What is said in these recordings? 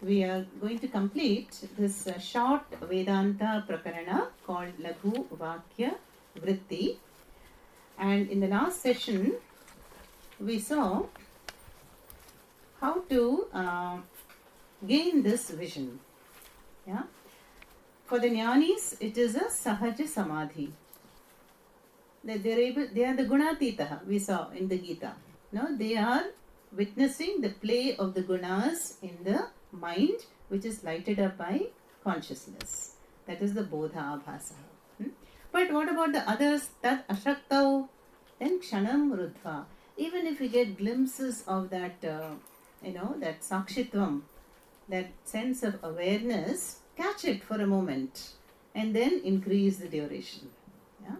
we are going to complete this short Vedanta Prakarana called Laghu, Vakya, Vritti. And in the last session, we saw how to gain this vision. Yeah. For the jnanis, it is a sahaja samadhi. They are the gunatitaha, we saw in the Gita. No, they are witnessing the play of the gunas in the mind, which is lighted up by consciousness. That is the bodha abhasa. But what about the others? Tat ashaktau, then kshanam rudva. Even if we get glimpses of that, that sakshitvam, that sense of awareness, catch it for a moment and then increase the duration. Yeah.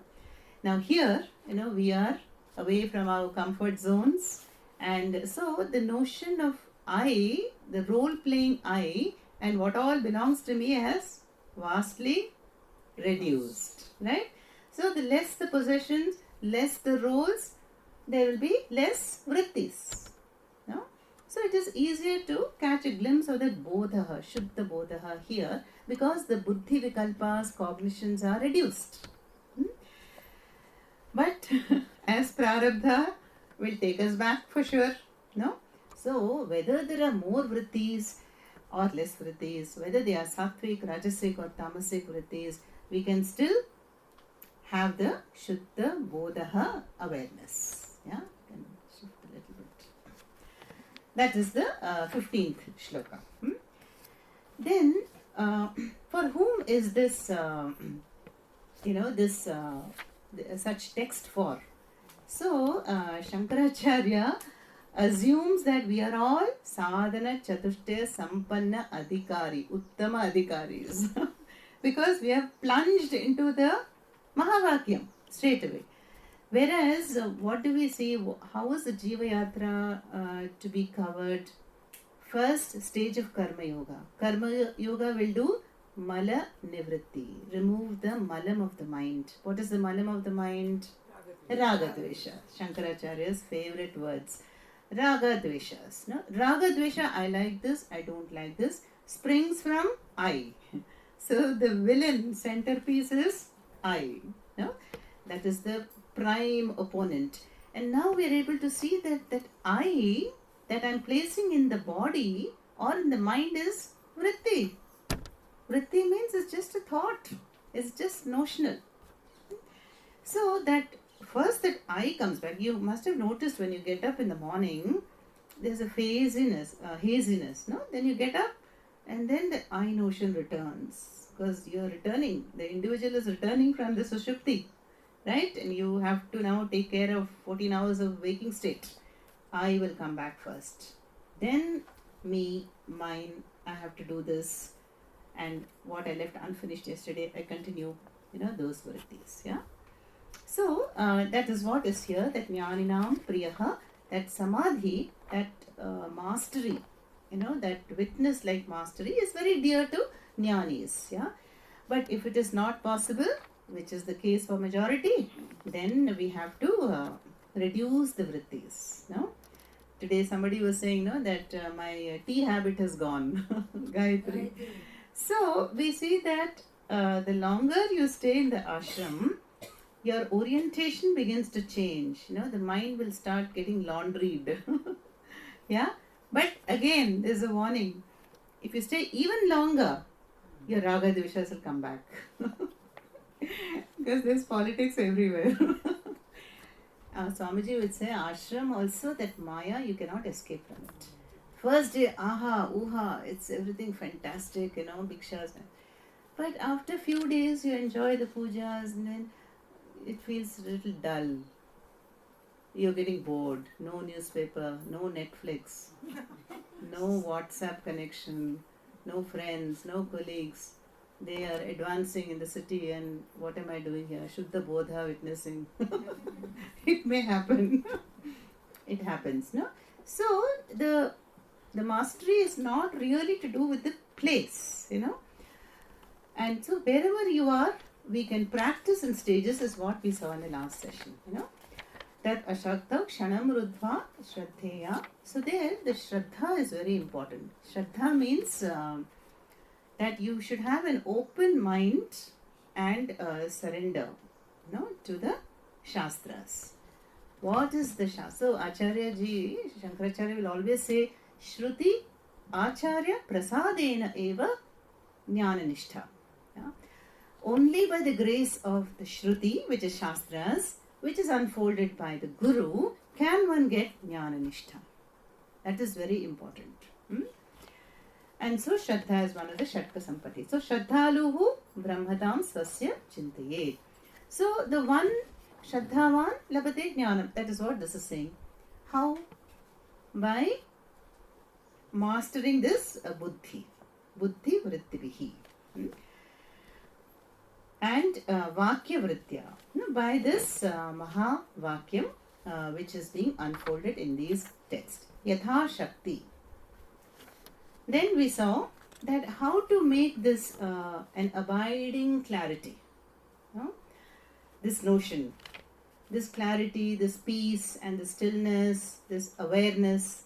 Now here, we are away from our comfort zones, and so the notion of I, the role-playing I, and what all belongs to me has vastly reduced, right? So the less the possessions, less the roles, there will be less vrittis. No? So it is easier to catch a glimpse of that bodhaha, shuddha bodhaha here, because the buddhi vikalpas, cognitions are reduced. But as prarabdha will take us back for sure, no? So whether there are more vrittis or less vrittis, whether they are sattvic, rajasic or tamasic vrittis, we can still have the shuddha bodhaha awareness. Yeah, can shift a little bit. That is the 15th shloka. Then, for whom is this, such text for? So, Shankaracharya assumes that we are all sadhana chatushtaya sampanna adhikari, uttama adhikaris, because we have plunged into the Mahavakyam straight away. Whereas, what do we see? How is the Jiva Yatra to be covered? First stage of Karma Yoga. Karma Yoga will do Mala Nivritti, remove the malam of the mind. What is the malam of the mind? Ragadvesha. Shankaracharya's favorite words. Ragadveshas. No? Ragadvesha, I like this, I don't like this, springs from I. So the villain centerpiece is I. No? That is the prime opponent. And now we are able to see that I that I am placing in the body or in the mind is vritti. Vritti means it's just a thought. It's just notional. So that first that I comes back. You must have noticed when you get up in the morning, there's a haziness, no? Then you get up and then the I notion returns. Because you're returning. The individual is returning from the sushupti. Right? And you have to now take care of 14 hours of waking state. I will come back first. Then me, mine, I have to do this. And what I left unfinished yesterday, I continue, those vrittis. Yeah. So, that is what is here, that jnaninam priyaha, that samadhi, that mastery, that witness-like mastery is very dear to jnanis. Yeah. But if it is not possible, which is the case for majority, then we have to reduce the vrittis. No? Today somebody was saying that my tea habit has gone. Gayatri. So we see that the longer you stay in the ashram, your orientation begins to change. The mind will start getting laundried. Yeah? But again, there's a warning. If you stay even longer, your raga dveshas will come back. Because there's politics everywhere. Swamiji would say, ashram also, that maya, you cannot escape from it. First day, aha, uha, it's everything fantastic, bhikshas. But after few days, you enjoy the pujas and then it feels a little dull. You're getting bored. No newspaper, no Netflix, no WhatsApp connection, no friends, no colleagues. They are advancing in the city, and what am I doing here? Shuddha bodha witnessing. It may happen. It happens, no? So the mastery is not really to do with the place, And so wherever you are, we can practice in stages, is what we saw in the last session, Tat Ashaktau Kshanam Rudva Shraddheya. So there the Shraddha is very important. Shraddha means that you should have an open mind and surrender, to the Shastras. What is the Shastra? So Acharya ji, Shankaracharya will always say, Shruti Acharya Prasadena Eva Jnana Nishtha. Yeah? Only by the grace of the Shruti, which is Shastras, which is unfolded by the Guru, can one get Jnana Nishtha. That is very important. And so Shraddha is one of the Shatka Sampati. So Shraddhaluhu Brahmatam Swasya Chintayet. So the one Shraddhavan Labate Jnanam. That is what this is saying. How? By mastering this Buddhi. Buddhi Vrittivihi. And Vakya Vritya. By this Maha Vakyam, which is being unfolded in these texts. Yatha Shakti. Then we saw that how to make this an abiding clarity. This notion, this clarity, this peace and the stillness, this awareness,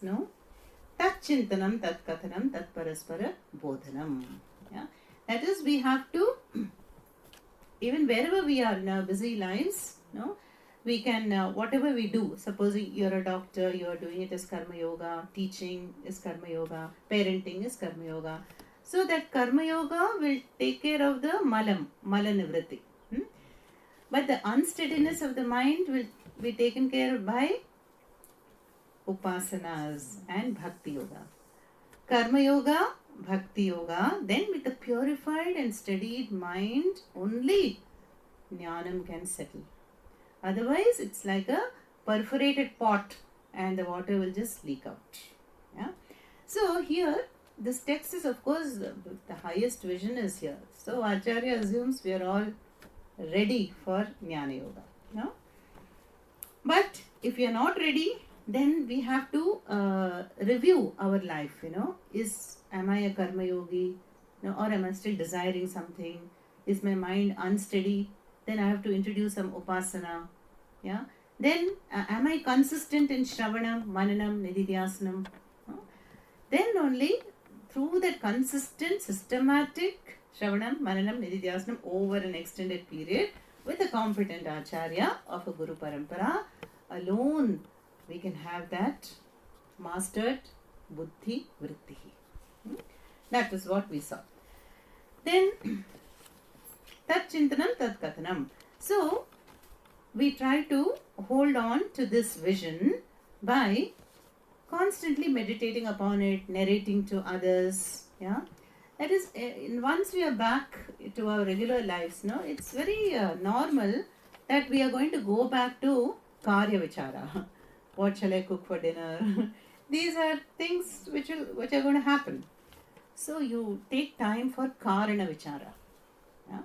Tat Chintanam, Tat Kathanam, Tat Paraspara Bodhanam. Yeah? That is, we have to, even wherever we are in our busy lives, we can, whatever we do, supposing you're a doctor, you're doing it as Karma Yoga, teaching is Karma Yoga, parenting is Karma Yoga. So that Karma Yoga will take care of the Mala Nivritti. But the unsteadiness of the mind will be taken care of by Upasanas and Bhakti Yoga. Karma Yoga, Bhakti Yoga, then with a purified and steadied mind, only Jnanam can settle. Otherwise, it's like a perforated pot and the water will just leak out. Yeah. So here, this text is, of course, the highest vision is here. So Acharya assumes we are all ready for Jnana Yoga. No? But if we are not ready, then we have to review our life. Am I a Karma Yogi? Or am I still desiring something? Is my mind unsteady? Then I have to introduce some upasana. Yeah. Then am I consistent in Shravanam, Mananam, Nididhyasanam? Then only through that consistent, systematic Shravanam, Mananam, Nididhyasanam over an extended period with a competent Acharya of a Guru Parampara, alone we can have that mastered Buddhi Vrittihi. That is what we saw. Then Tat Chintanam, Tat Kathanam. So, we try to hold on to this vision by constantly meditating upon it, narrating to others. Yeah, that is, once we are back to our regular lives, it's very normal that we are going to go back to Karya Vichara. What shall I cook for dinner? These are things which are going to happen. So, you take time for Karana Vichara. Yeah?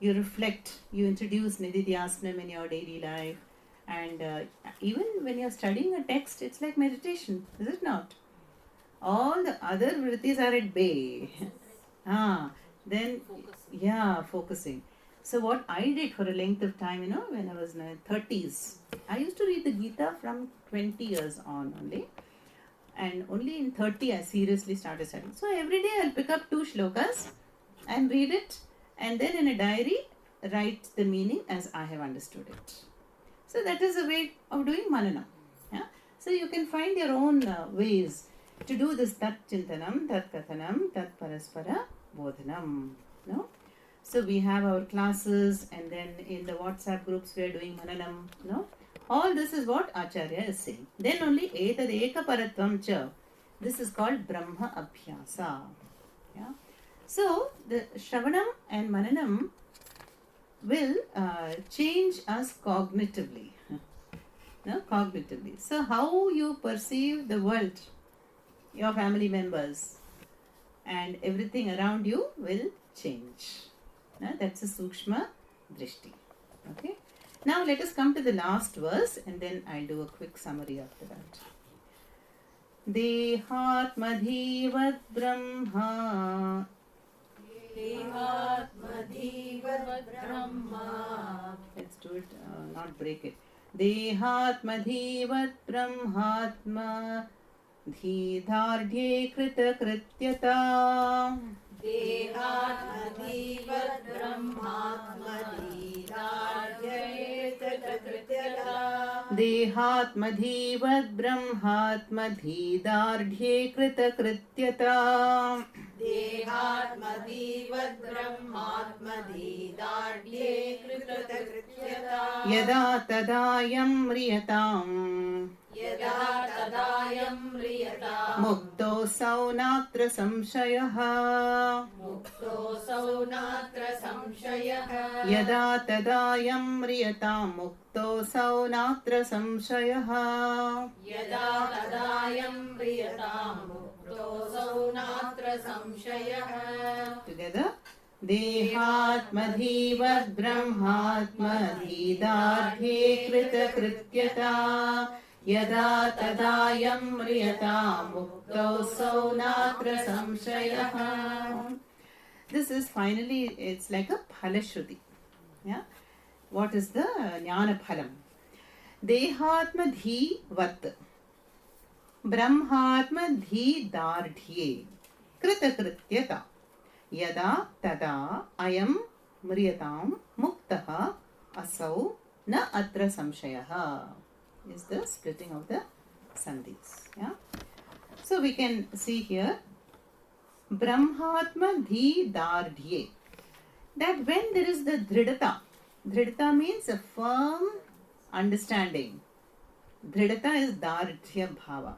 You reflect, you introduce Nididhyasanam in your daily life, and even when you're studying a text, it's like meditation, is it not? All the other vrittis are at bay. Then, focusing. So what I did for a length of time, when I was in my 30s, I used to read the Gita from 20 years on only. And only in 30 I seriously started studying. So every day I'll pick up 2 shlokas and read it, and then in a diary write the meaning as I have understood it. So that is a way of doing manana. Yeah? So you can find your own ways to do this Tat Chintanam, Tat Kathanam, Tat Paraspara Bodhanam. No? So we have our classes, and then in the WhatsApp groups we are doing mananam. No? All this is what Acharya is saying. Then only Etad Eka Paratvam Cha. This is called Brahma Abhyasa. Yeah? So the Shravanam and Mananam will change us cognitively. Cognitively. So how you perceive the world, your family members, and everything around you will change. That's a Sukshma Drishti. Okay. Now let us come to the last verse, and then I'll do a quick summary after that. Dehatmadhivat Brahma. Dehatmadhivat Brahma. Let's do it, not break it. देहात्मधीवत् ब्रह्मात्मा धीधार्ढ्ये कृतकृत्यता देहात्मधीवत् ब्रह्मात्मधीराढ्ये कृतकृत्यता देहात्मधीवत् ब्रह्मात्मधीदार्ढ्ये कृतकृत्यता देहात्मधीवत् ब्रह्मात्मधीदाढ्ये कृतकृत्यता यदा तदायं म्रियताम् यदा तदायं म्रियताम् मुक्तोऽसौ नात्र संशयः मुक्तोऽसौ नात्र संशयः यदा तदायं म्रियताम् मुक्तोऽसौ नात्र संशयः यदा तदायं म्रियताम् मुक्तोऽसौ नात्र संशयः Together. देहात्मधीवत् ब्रह्मात्मधीदार्ढ्ये कृतकृत्यता यदा तदायं म्रियताम् मुक्तोऽसौ नात्र संशयः. This is finally, it's like a phalashruti. Yeah. What is the jnana phalam? Dehatmadhivat brahmatmadhidardhye कृतकृत्यता यदा तदा अयं म्रियतां मुक्तः असौ न अत्र संशयः is the splitting of the sandhis. Yeah. So we can see here brahmatma dhi dardhye, that when there is the dridata means a firm understanding. Dridata is dardhya bhava.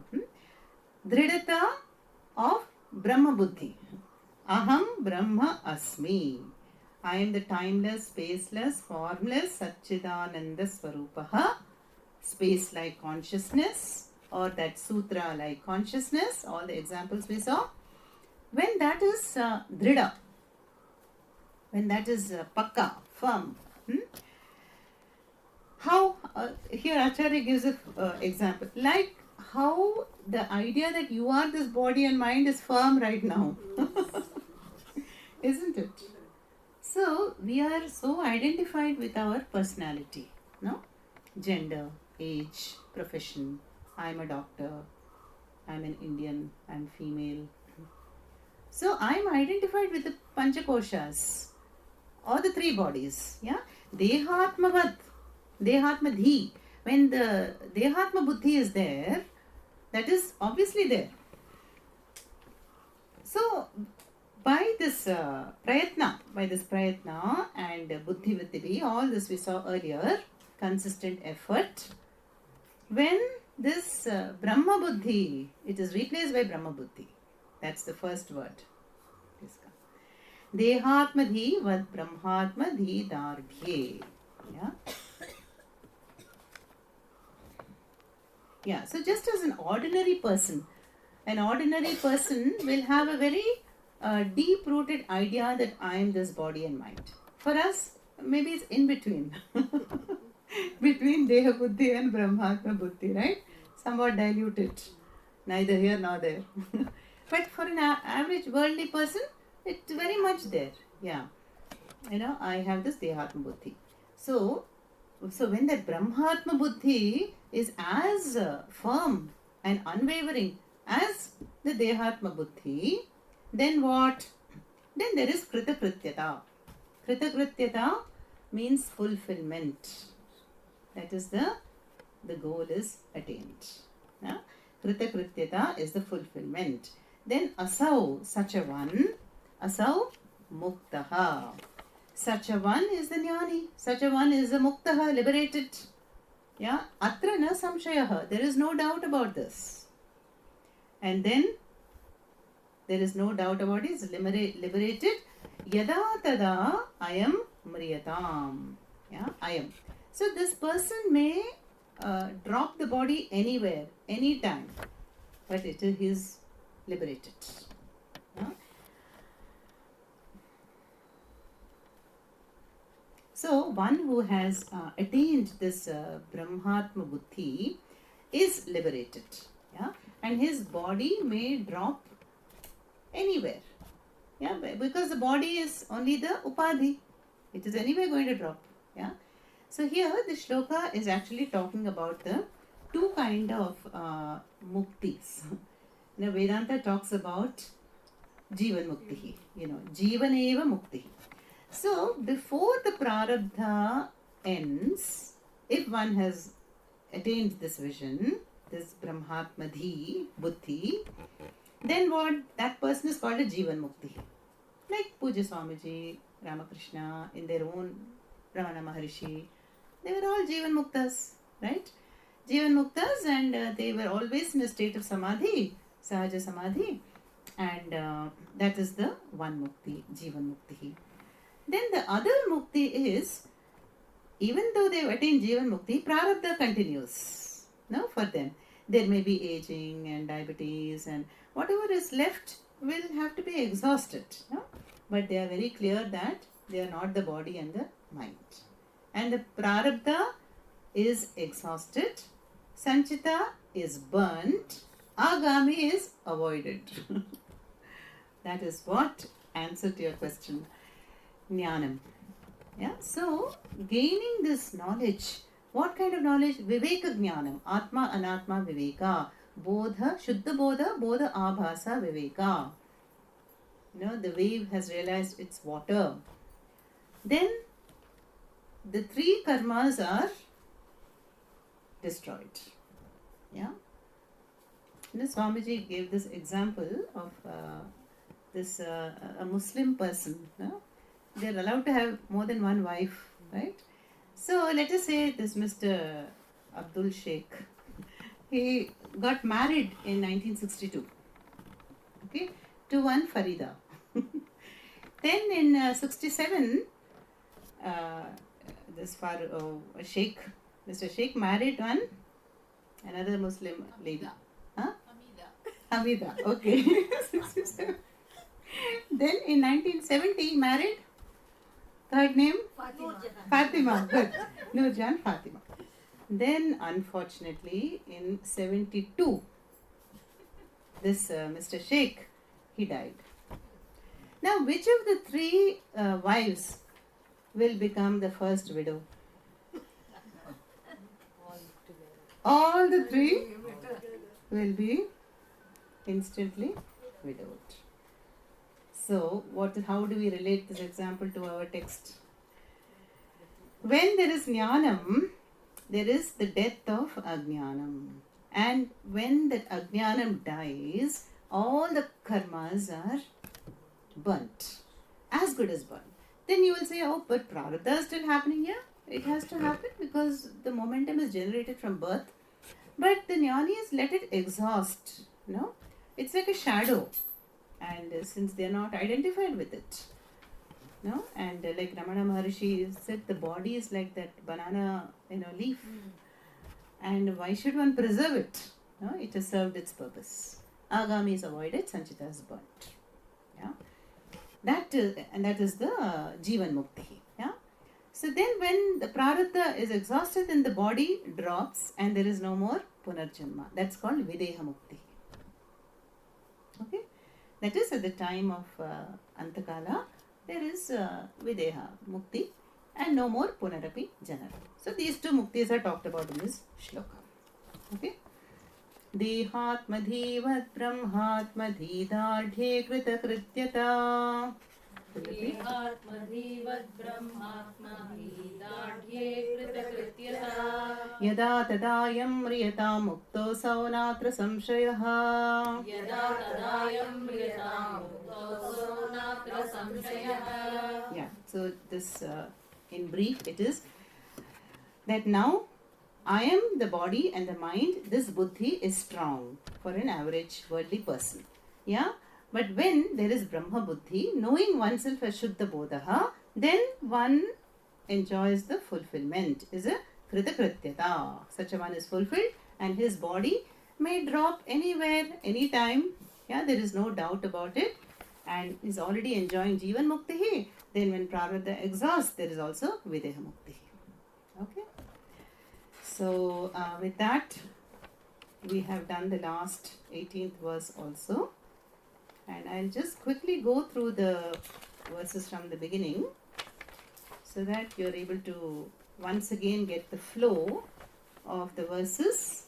Dridata of Brahma Buddhi. Aham Brahma Asmi. I am the timeless, spaceless, formless, Satchidananda Swarupaha. Space like consciousness, or that sutra like consciousness, all the examples we saw. When that is drida, when that is pakka, firm. How, here Acharya gives an example, like how the idea that you are this body and mind is firm right now. Isn't it? So, we are so identified with our personality, no? Gender, age, profession. I am a doctor, I am an Indian, I am female. So, I am identified with the Panchakoshas, or the three bodies. Yeah? Dehatmavat, Dehatmadhi. When the Dehatma Buddhi is there, that is obviously there. So, by this prayatna and buddhi vritti, all this we saw earlier, consistent effort, when this Brahma Buddhi, it is replaced by Brahma Buddhi. That's the first word. Dehatmadhi vad brahmatmadhi dardhye. Yeah. Yeah, so just as an ordinary person will have a very deep-rooted idea that I am this body and mind. For us, maybe it's in between. Between Deha Buddhi and Brahmatma Buddhi, right? Somewhat diluted. Neither here nor there. But for an average worldly person, it's very much there. Yeah. I have this Dehatma Buddhi. So when that Brahmatma Buddhi is as firm and unwavering as the Dehatma Buddhi, then what? Then there is Krita Krityata. Krita Krityata means fulfillment. That is the goal is attained. Yeah? Krita Krityata is the fulfillment. Then Asau, such a one. Asau Muktaha. Such a one is the Jnani. Such a one is the Muktaha, liberated. Yeah? Atra na samshayaha. There is no doubt about this. And then there is no doubt about it. It's liberated. Yada tada ayam mriyatam. Yeah, ayam. So this person may drop the body anywhere, anytime, but it is liberated. Yeah? So one who has attained this Brahmatma Buddhi is liberated. Yeah? And his body may drop anywhere. Yeah, because the body is only the upadhi. It is anyway going to drop. Yeah. So here the shloka is actually talking about the two kind of muktis. Now Vedanta talks about Jivan Mukti, Jivaneva Mukti. So before the prarabdha ends, if one has attained this vision, this Brahmatmadhi Buddhi, then what? That person is called a Jivan Mukti. Like Puja Swamiji, Ramakrishna, in their own Ramana Maharishi, they were all Jivan Muktas, right? Jivan Muktas, and they were always in a state of Samadhi, Sahaja Samadhi, and that is the one Mukti, Jivan Mukti. Then the other Mukti is, even though they have attained Jivan Mukti, Prarabdha continues, no, for them. There may be aging and diabetes, and whatever is left will have to be exhausted, no? But they are very clear that they are not the body and the mind. And the Prarabdha is exhausted, Sanchita is burnt, Agami is avoided. That is what answer to your question. Jnanam. Yeah, so gaining this knowledge, what kind of knowledge? Viveka Jnanam, Atma Anatma Viveka, Bodha, Shuddha Bodha, Bodha Abhasa Viveka. The wave has realized it's water. Then the three karmas are destroyed. Yeah. Swamiji gave this example of this a Muslim person. No? They're allowed to have more than one wife, right? So let us say this Mr. Abdul Sheikh, he got married in 1962, okay, to one Farida. Then in 67, this Sheikh, Mr. Sheikh married another Muslim lady. Huh? Hamida, okay. 67. Then in 1970, married, third name? Fatima, good. Nurjan Fatima. Then unfortunately in 72, this Mr. Sheikh, he died. Now which of the three wives will become the first widow? All the three will be instantly widowed. So how do we relate this example to our text? When there is jnanam, there is the death of ajnanam. And when that ajnanam dies, all the karmas are burnt. As good as burnt. Then you will say, oh, but prarabdha is still happening here. It has to happen because the momentum is generated from birth. But the jnanis let it exhaust. No? It's like a shadow. And since they are not identified with it, no, and like Ramana Maharishi said, the body is like that banana, leaf, and why should one preserve it? No, it has served its purpose. Agami is avoided, Sanchita is burnt. Yeah, that is the Jivan Mukti. Yeah, so then when the Prarabdha is exhausted, then the body drops, and there is no more Punarjanma. That's called Videha Mukti. Okay. That is at the time of Antakala, there is Videha Mukti and no more Punarapi Janara. So these two Muktis are talked about in this shloka. Okay. Dehatmadhivat brahmatmadhidadhe krita krityata. Dehatmadhivat brahmatmadhidadhe krita krityata. Yada tadayam riyata mukto saunatra samshayaha. Yada tadayam riyata mukto saunatra samshayaha. Yeah, so this in brief it is that now I am the body and the mind. This buddhi is strong for an average worldly person. Yeah, but when there is Brahma buddhi, knowing oneself as Shuddha Bodaha, then one enjoys the fulfillment, is a Krita Krityata. Such a one is fulfilled and his body may drop anywhere, anytime. Yeah, there is no doubt about it. And is already enjoying Jivan Mukti. Then when Prarabdha exhausts, there is also Videha Mukti. Okay. So with that, we have done the last 18th verse also. And I'll just quickly go through the verses from the beginning so that you're able to once again get the flow of the verses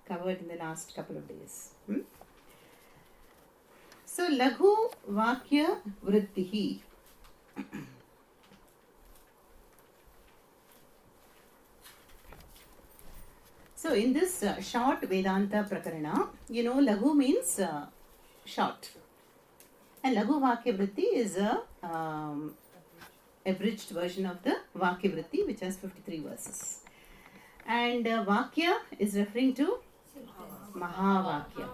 covered in the last couple of days. So, Laghu, Vakya, Vritti. So, in this short Vedanta Prakarana, Laghu means short. And Laghu Vakya Vritti is a abridged version of the Vakya Vritti, which has 53 verses. And Vakya is referring to Mahavakya.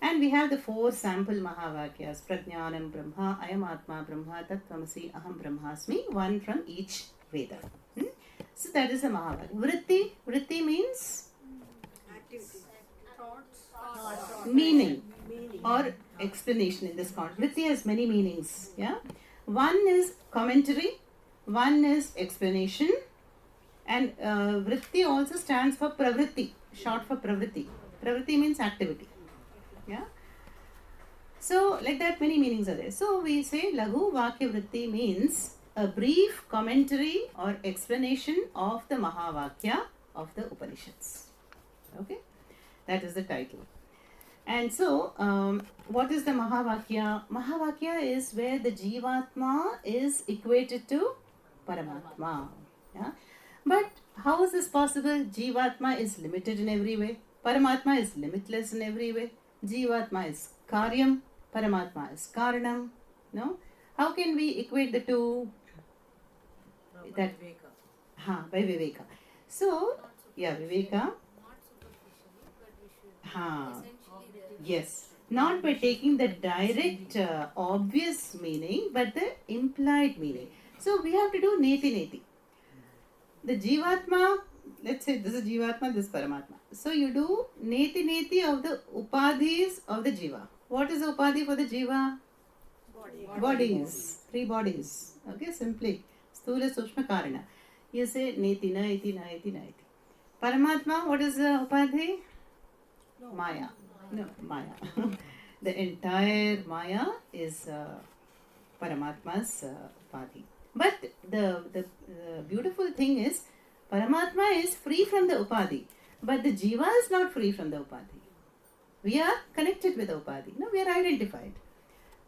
And we have the 4 sample Mahavakyas: Prajnanam Brahma, Ayam Atma Brahma, Tattvamasi, Aham Brahmasmi, one from each Veda. So that is a Mahavakya. Vritti means meaning or explanation in this context. Vritti has many meanings. Yeah, one is commentary, one is explanation, and Vritti also stands for Pravritti, short for Pravritti. Pravritti means activity. Yeah. So like that, many meanings are there. So we say Laghu Vakya Vritti means a brief commentary or explanation of the Mahavakya of the Upanishads. Okay, that is the title. And so, what is the Mahavakya? Mahavakya is where the Jivatma is equated to Paramatma. Yeah? But how is this possible? Jivatma is limited in every way. Paramatma is limitless in every way. Jivatma is Karyam. Paramatma is Karanam. No? How can we equate the two? By Viveka. So, yeah, Viveka. Yes, not by taking the direct obvious meaning, but the implied meaning. So we have to do neti neti. The Jivatma, let's say this is Jivatma, this is Paramatma. So you do neti neti of the upadhis of the Jiva. What is the upadhi for the Jiva? Bodies. 3 bodies. Okay, simply. Sthula Sukshma Karana. You say neti naiti naiti naiti. Paramatma, what is the upadhi? Maya. No, Maya. The entire Maya is Paramatma's upadhi. But the beautiful thing is, Paramatma is free from the upadhi, but the Jiva is not free from the upadhi. We are connected with the upadhi. No, we are identified.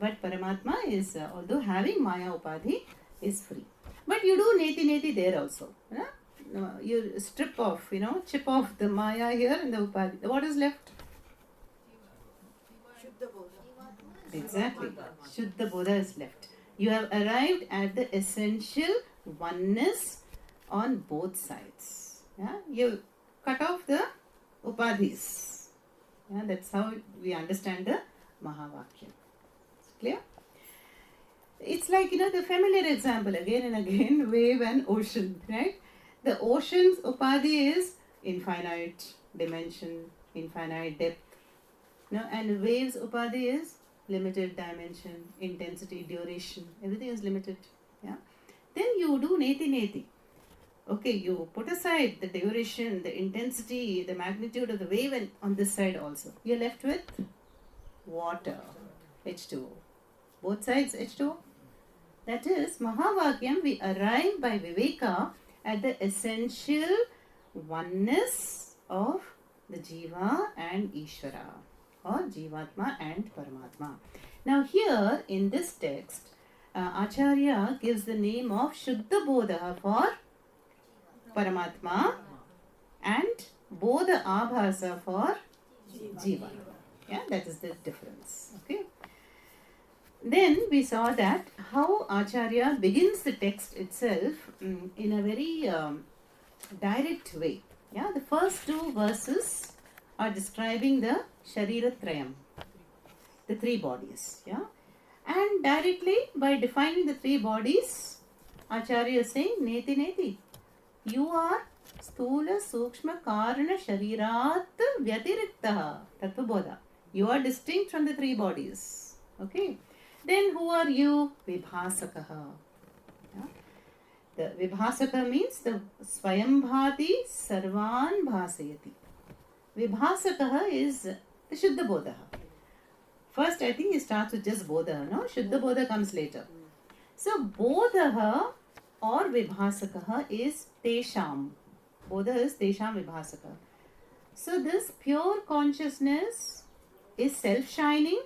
But Paramatma is, although having Maya upadhi, is free. But you do neti neti there also. You strip off, chip off the Maya here and the upadhi. What is left? Exactly. Shuddha Bodha is left. You have arrived at the essential oneness on both sides. Yeah? You cut off the upadhis. Yeah? That's how we understand the Mahavakya. Clear? It's like, the familiar example again and again, wave and ocean, right? The ocean's upadhi is infinite dimension, infinite depth. And waves upadhi is limited dimension, intensity, duration, everything is limited. Yeah. Then you do neti neti. Okay, you put aside the duration, the intensity, the magnitude of the wave, and on this side also. You're left with water, H2O. Both sides H2O. That is, Mahavakyam, we arrive by Viveka at the essential oneness of the Jiva and Ishvara, or Jivatma and Paramatma. Now here in this text, Acharya gives the name of Shuddha Bodha for Paramatma and Bodha Abhasa for Jiva. Yeah, that is the difference. Okay. Then we saw that how Acharya begins the text itself in a very direct way. Yeah, the first 2 verses are describing the Shariratrayam, the 3 bodies. Yeah, and directly by defining the 3 bodies, Acharya is saying neti neti. You are Sthula Sukshma Karana Sharirat Vyatiriktaha Tattvabodha. You are distinct from the 3 bodies. Okay. Then who are you? Vibhasakaha. Yeah. The Vibhasaka means the Swayambhati Sarvan Bhasayati. Vibhasakaha is the Shuddha Bodha. First, I think he starts with just Bodha, no? Shuddha Bodha comes later. So, Bodha or Vibhasakaha is Tesham. Bodha is Tesham Vibhasaka. So this pure consciousness is self-shining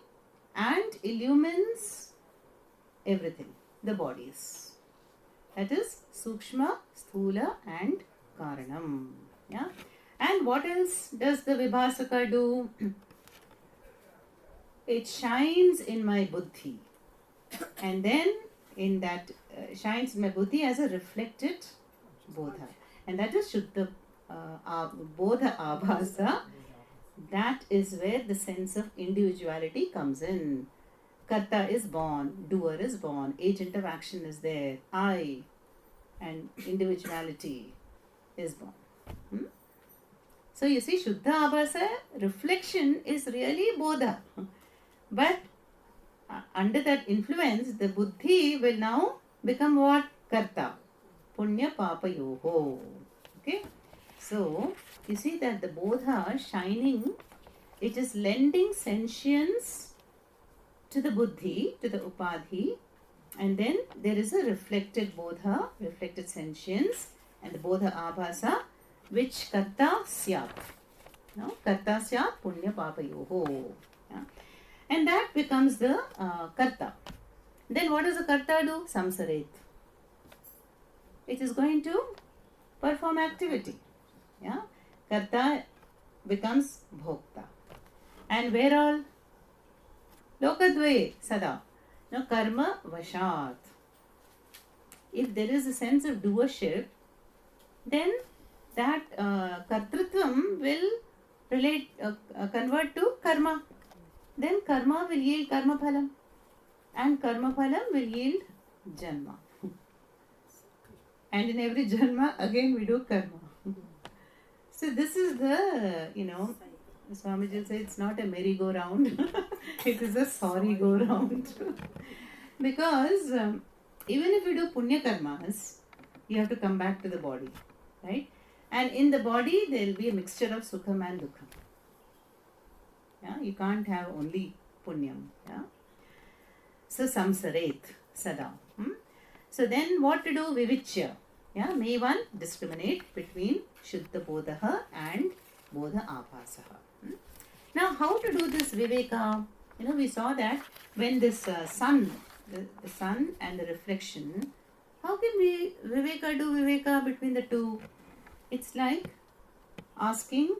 and illumines everything, the bodies. That is Sukshma, Sthula and Karanam. Yeah. And what else does the Vibhasaka do? It shines in my buddhi. And then in that shines in my buddhi as a reflected bodha. And that is Shuddha bodha abhasa. That is where the sense of individuality comes in. Karta is born, doer is born, agent of action is there, I and individuality is born. So you see, Shuddha Abhasa, reflection is really bodha. But under that influence, the buddhi will now become what? Karta. Punya Papa Yoho. Okay? So, you see that the bodha shining, it is lending sentience to the buddhi, to the upadhi, and then there is a reflected bodha, reflected sentience, and the bodha abhasa, which karta syat. No? Karta syat punya papa yoho. Yeah? And that becomes the karta. Then what does the karta do? Samsaret. It is going to perform activity. Yeah? Karta becomes bhokta. And where all? Lokadvaye sada. Now karma vashat. If there is a sense of doership, then that kartrutvam will relate, convert to karma. Then karma will yield karma phalam. And karma phalam will yield janma. And in every janma, again we do karma. So this is the, Swamiji said it's not a merry-go-round. It is a sorry-go-round. Because even if you do punya karmas, you have to come back to the body. Right? And in the body, there will be a mixture of sukham and dukkham. Yeah? You can't have only punyam. Yeah? So samsaret sada. So then what to do? Vivichya. Yeah? May one discriminate between Shuddha Bodha and Bodha Abhasaha. Now how to do this Viveka? We saw that when this sun, the sun and the reflection, how can we Viveka do Viveka between the two? It's like asking,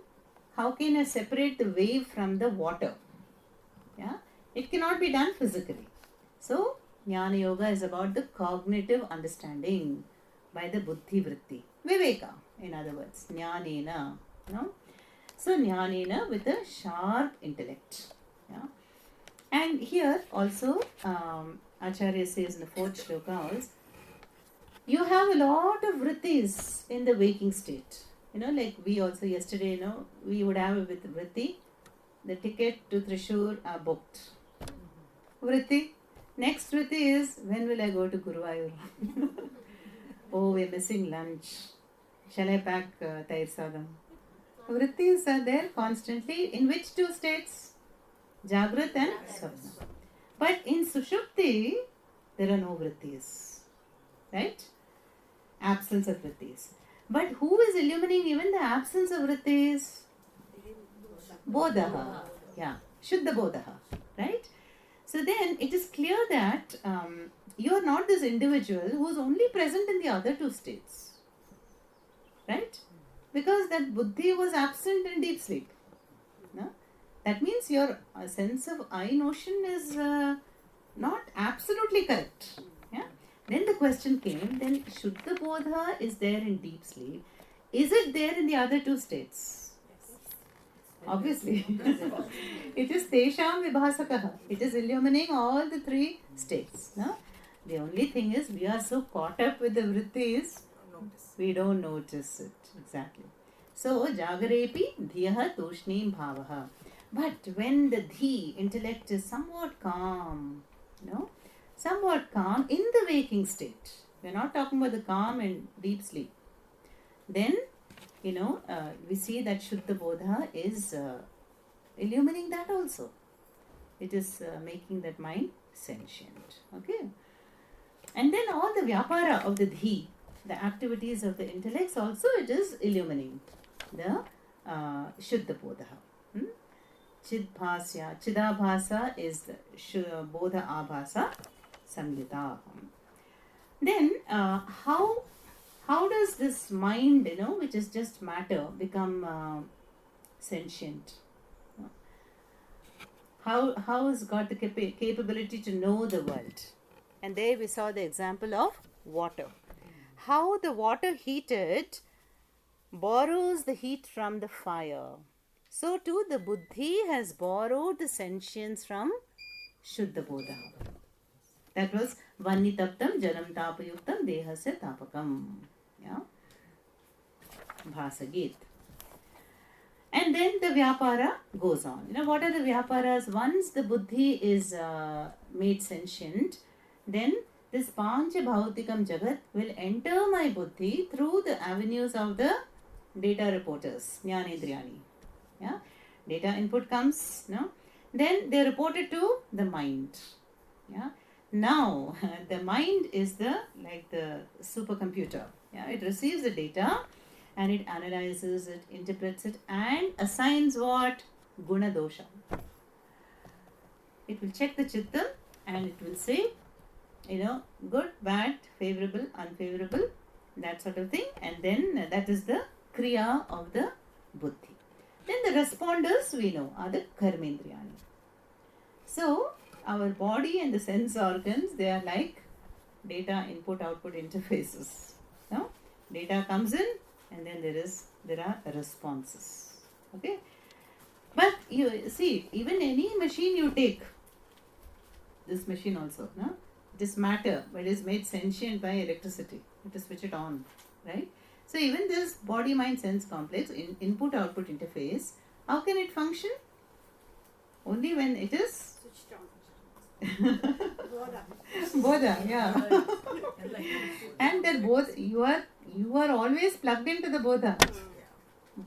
how can I separate the wave from the water? Yeah? It cannot be done physically. So, Jnana Yoga is about the cognitive understanding by the Buddhi Vritti. Viveka, in other words. Jnanena. So, Jnanena with a sharp intellect. Yeah? And here also, Acharya says in the 4th shloka also, you have a lot of vrittis in the waking state. Like we also yesterday, we would have with vritti, the ticket to Thrissur are booked. Vritti. Next vritti is, when will I go to Guruvayur? Oh, we're missing lunch. Shall I pack Tair Sadam? Vrittis are there constantly. In which two states? Jagrat and Swapna. But in Sushupti, there are no vrittis. Right? Absence of vrittis. But who is illuminating even the absence of vrittis? Bodha. Yeah. Shuddha Bodha. Right? So then it is clear that you are not this individual who is only present in the other two states. Right? Because that buddhi was absent in deep sleep. No? That means your sense of I notion is not absolutely correct. Yeah? Then the question came, then Shuddha Bodha is there in deep sleep. Is it there in the other two states? Yes. Obviously. It is Tesham Vibhasakaha. It is illuminating all the three states. No? The only thing is we are so caught up with the vrittis, we don't notice it. Exactly. So, Jagarepi Dhiyaha Tushnim Bhavaha. But when the Dhi, intellect, is somewhat calm, somewhat calm in the waking state. We are not talking about the calm and deep sleep. Then, we see that Shuddha Bodha is illuminating that also. It is making that mind sentient. Okay. And then all the vyapara of the dhi, the activities of the intellects also, it is illumining the Shuddha Bodha. Chidbhasya, Chidabhasa is the Bodha Abhasa Samyuta. Then how does this mind, which is just matter, become sentient? How has got the capability to know the world? And there we saw the example of water. How the water heated borrows the heat from the fire. So too the buddhi has borrowed the sentience from Shuddha Bodha. That was Vannitaptam Jalam Tapayuktam Dehasya Tapakam. Yeah. Bhasagit. And then the vyapara goes on. What are the vyaparas? Once the buddhi is made sentient, then this Pancha Bhautikam Jagat will enter my buddhi through the avenues of the data reporters, Jnanendriyani. Yeah? Data input comes, then they report it to the mind. Yeah? Now, the mind is like the supercomputer. Yeah? It receives the data and it analyzes it, interprets it, and assigns what? Guna dosha. It will check the chittam and it will say, good, bad, favorable, unfavorable, that sort of thing. And then that is the kriya of the buddhi. Then the responders we know are the karmendriyani. So our body and the sense organs, they are like data input output interfaces. No? Data comes in and then there are responses. Okay? But you see, even any machine you take, this machine also, no? It is matter, but it is made sentient by electricity. You have to switch it on, right? So even this body-mind sense complex, input-output interface, how can it function? Only when it is switched on. Bodha, yeah. And that both you are always plugged into the Bodha.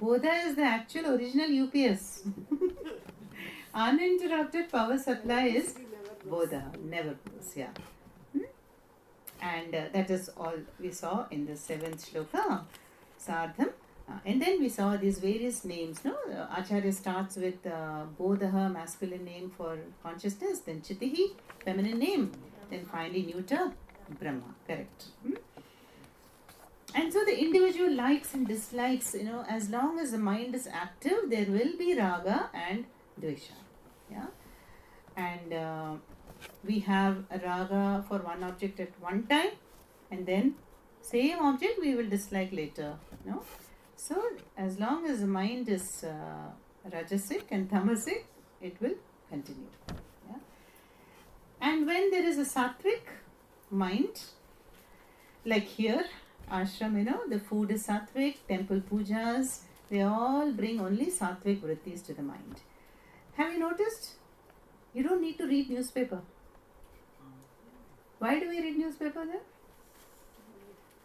Bodha is the actual original UPS. Uninterrupted power supply is Bodha, never goes, yeah. And that is all we saw in the 7th shloka, Sardham. And then we saw these various names, no? Acharya starts with Bodha, masculine name for consciousness, then Chitihi, feminine name, then finally Neuter, Brahma, correct. And so the individual likes and dislikes, as long as the mind is active, there will be raga and dvesha. Yeah? And we have a raga for one object at one time, and then same object we will dislike later. No? So as long as the mind is rajasic and tamasic, it will continue. Yeah? And when there is a sattvic mind, like here, ashram, the food is sattvic, temple pujas, they all bring only sattvic vrittis to the mind. Have you noticed? You don't need to read newspaper. Why do we read newspaper then?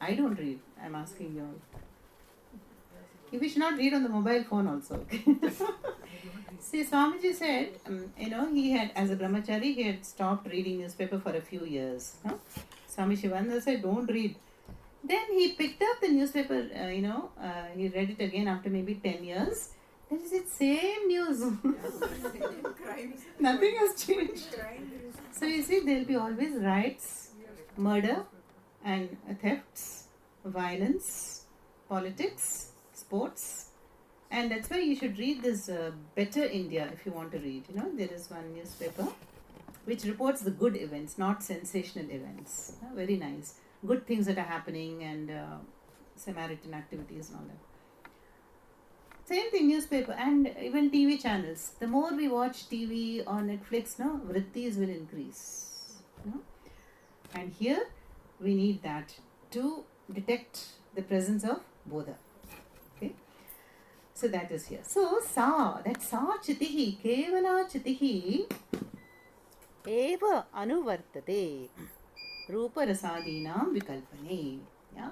I don't read. I'm asking you all. We should not read on the mobile phone also. See, Swamiji said, he had, as a brahmachari, he had stopped reading newspaper for a few years. No? Swami Shivananda said, don't read. Then he picked up the newspaper, he read it again after maybe 10 years. Then he said, same news. Nothing has changed. So you see, there will be always riots, murder and thefts, violence, politics, sports. And that's why you should read this Better India if you want to read. There is one newspaper which reports the good events, not sensational events. Very nice. Good things that are happening and Samaritan activities and all that. Same thing, newspaper and even TV channels. The more we watch TV or Netflix, vrittis will increase. And here we need that to detect the presence of Bodha. Okay? So that is here. So sa chitihi, kevala chitihi eva anuvartate rupa rasadinam vikalpane. Yeah.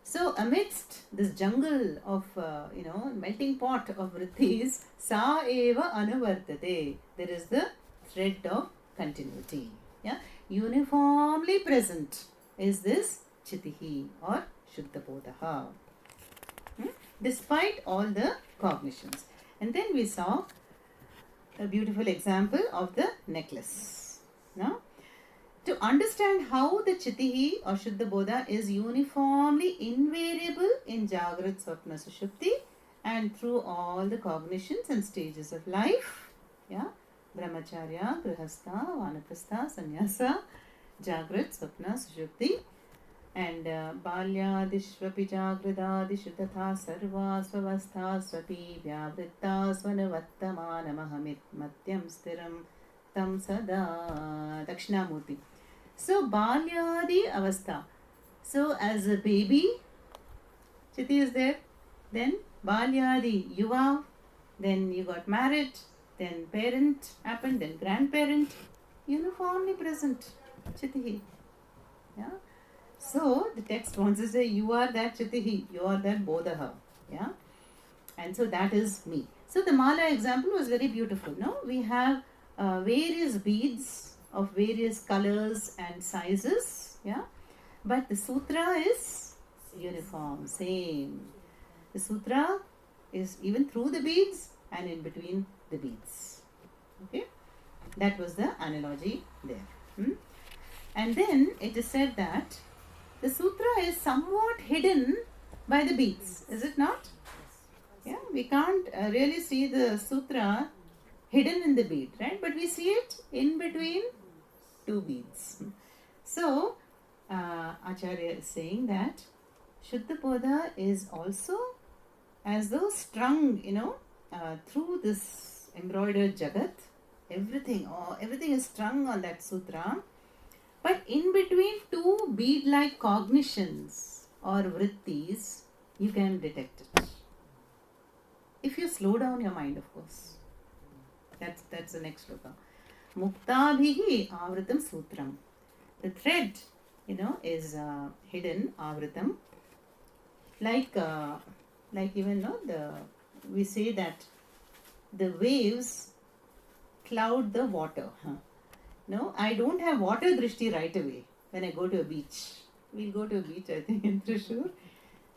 So amidst this jungle of, melting pot of vrittis, sa eva anuvartate. There is the thread of continuity. Yeah, uniformly present. is this Chitihi or Shuddha Bodaha. Despite all the cognitions. And then we saw a beautiful example of the necklace. Now, to understand how the Chitihi or Shuddha Bodha is uniformly invariable in Jagrat, Swapna, Sushupti and through all the cognitions and stages of life. Yeah, Brahmacharya, Grihastha, Vanaprastha, Sannyasa, Jagrat, Swapna, Sushupti and Balyadishvapi Jagradadishu Tatha Sarva Swavastha Swapi Vyavritta Svanavattamanamahamit Matyam Stiram Tam Sada Dakshinamurti. So Balyadi Avastha. So as a baby, Chiti is there. Then Balyadi Yuva. Then you got married. Then parent happened. Then grandparent. Uniformly present. Chitihi. Yeah. So the text wants to say you are that Chitihi. You are that Bodaha. Yeah. And so that is me. So the Mala example was very beautiful. No, we have various beads of various colors and sizes. Yeah. But the sutra is uniform, same. The sutra is even through the beads and in between the beads. Okay. That was the analogy there. And then it is said that the sutra is somewhat hidden by the beads. Is it not? Yeah, we can't really see the sutra hidden in the bead, right? But we see it in between two beads. So, Acharya is saying that Shuddha Bodha is also as though strung, through this embroidered Jagat. Everything is strung on that sutra. But in between two bead-like cognitions or vrittis, you can detect it. If you slow down your mind, of course. That's the next sloka. Muktabhihi avritam sutram. The thread, is hidden, avritam. Like even we say that the waves cloud the water. No, I don't have water drishti right away when I go to a beach. We'll go to a beach, I think, in Thrissur.